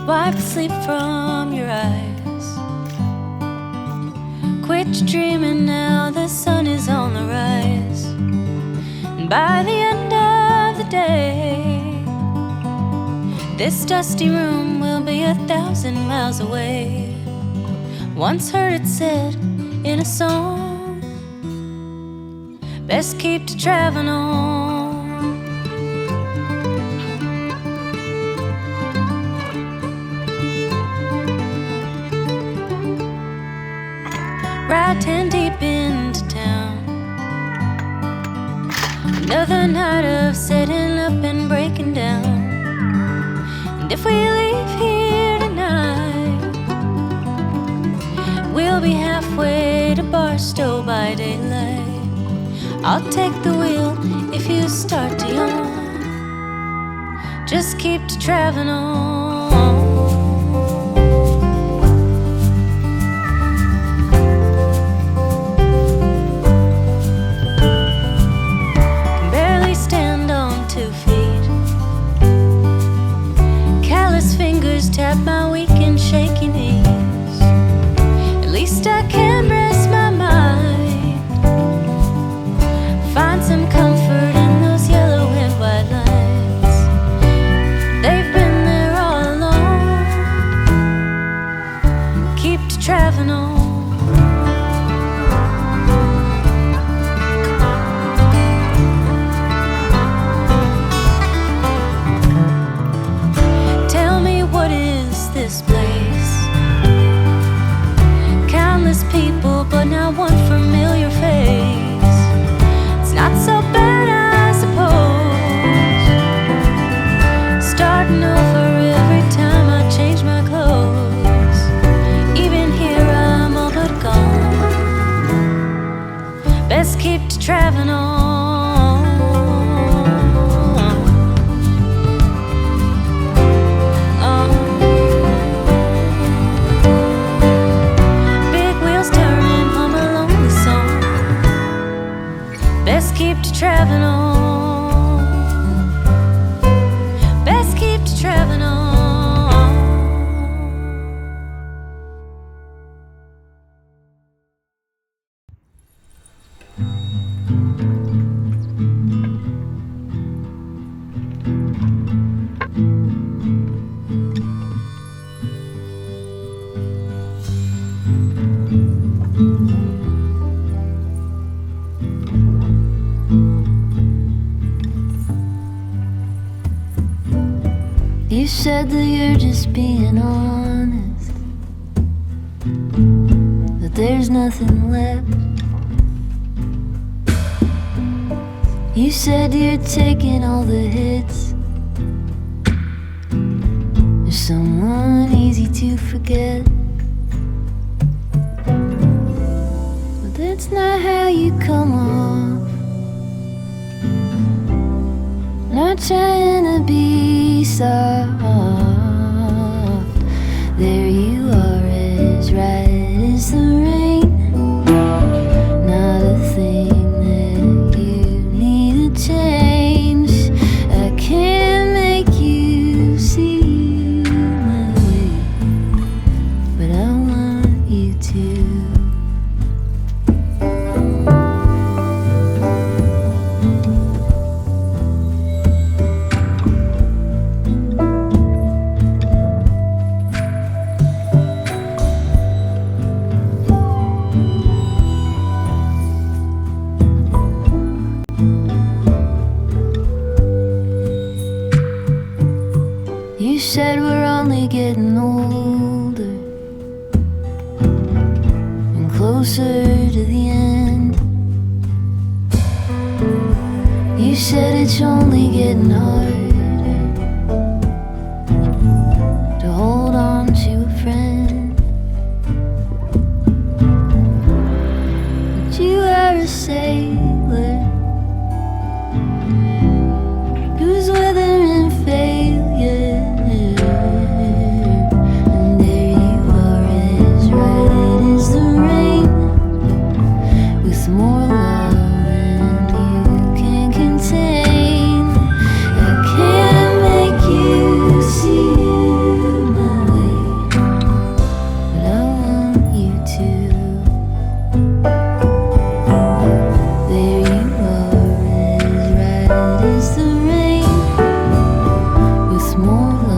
Wipe the sleep from your eyes. Quit your dreaming now, the sun is on the rise. And by the end of the day, this dusty room will be 1,000 miles away. Once heard it said in a song, best keep to traveling on. Ride 10 deep into town. Another night of setting up and breaking down. And if we leave here tonight, we'll be halfway to Barstow by daylight. I'll take the wheel if you start to yawn. Just keep to traveling on. Tap my weak and shaky knees. At least I can rest my mind. Find some comfort in those yellow and white lines. They've been there all along. Keep to traveling on. This place, countless people, but not one familiar face. It's not so bad, I suppose. Starting over every time I change my clothes. Even here I'm all but gone. Best keep to traveling on. Keep to traveling on. Best keep to traveling on. You said that you're just being honest, that there's nothing left. You said you're taking all the hits. You're someone easy to forget, but that's not how you come off. Not trying to be soft. There you are, as right as the rain. Not a thing that you need to change. I can't make you see my way, but I want you to. You said we're only getting older and closer to the end. You said it's only getting harder to hold on to a friend. But you are a sailor who's weathering failure. More love than you can contain. I won't